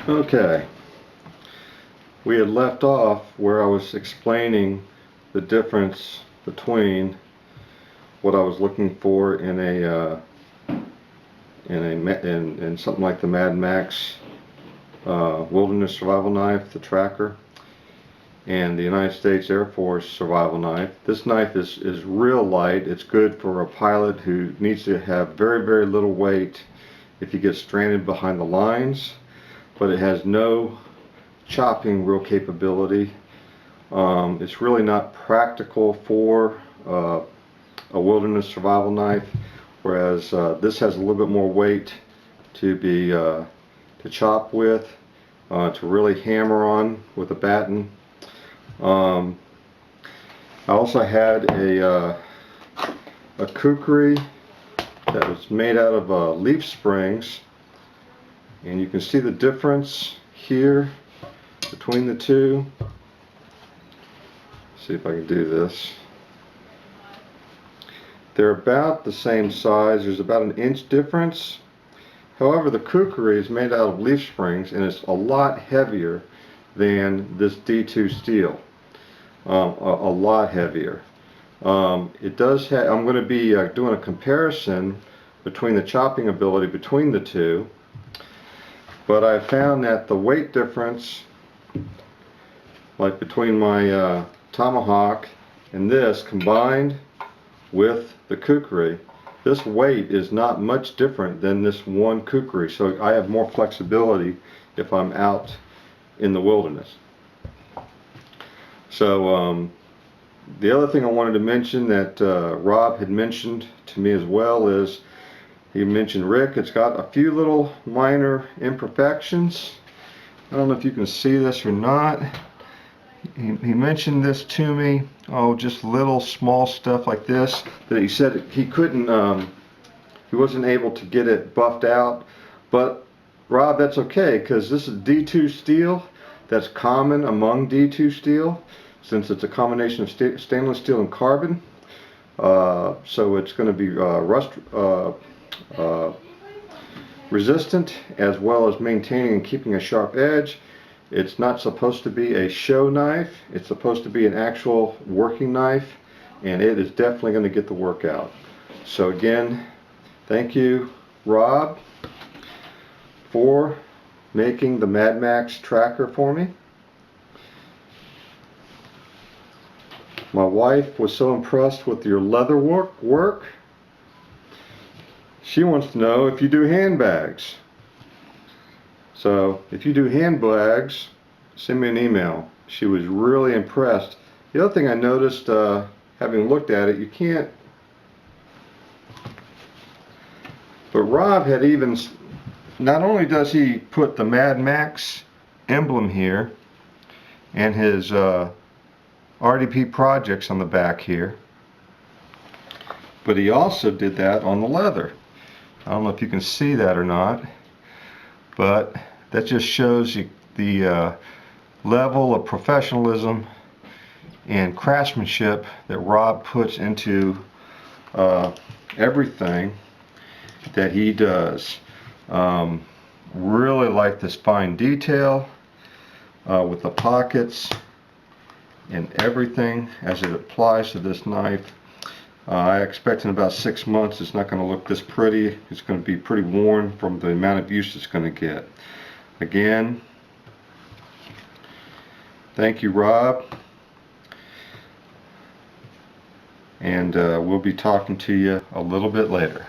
Okay, we had left off where I was explaining the difference between what I was looking for in something like the MadMax Wilderness Survival Knife, the tracker, and the United States Air Force survival knife. This knife is real light. It's good for a pilot who needs to have very little weight if he gets stranded behind the lines, but it has no chopping real capability. It's really not practical for a wilderness survival knife, whereas this has a little bit more weight to chop with, to really hammer on with a batten. I also had a kukri that was made out of leaf springs, and you can see the difference here between the two. See if I can do this. They're about the same size. There's about an inch difference. However, the kukri is made out of leaf springs and it's a lot heavier than this D2 steel. A lot heavier. It does have, I'm going to be doing a comparison between the chopping ability between the two, but I found that the weight difference, like between my tomahawk and this combined with the kukri, this weight is not much different than this one kukri, so I have more flexibility if I'm out in the wilderness. So the other thing I wanted to mention that Rob had mentioned to me as well is, he mentioned, Rick, it's got a few little minor imperfections. I don't know if you can see this or not. He mentioned this to me. Oh, just little small stuff like this that he said he couldn't, he wasn't able to get it buffed out. But Rob, that's okay, because this is D2 steel. That's common among D2 steel, since it's a combination of stainless steel and carbon. So it's going to be rust resistant, as well as maintaining and keeping a sharp edge. It's not supposed to be a show knife. It's supposed to be an actual working knife, and it is definitely going to get the work out. So again, thank you, Rob, for making the MadMax tracker for me. My wife was so impressed with your leather work. She wants to know if you do handbags. So if you do handbags, send me an email. She was really impressed. The other thing I noticed, having looked at it, you can't, but Rob had even, not only does he put the MadMax emblem here and his RDP projects on the back here, but he also did that on the leather. I don't know if you can see that or not, but that just shows you the level of professionalism and craftsmanship that Rob puts into everything that he does. Really like this fine detail with the pockets and everything as it applies to this knife. I expect in about 6 months it's not going to look this pretty. It's going to be pretty worn from the amount of use it's going to get. Again, thank you, Rob, and we'll be talking to you a little bit later.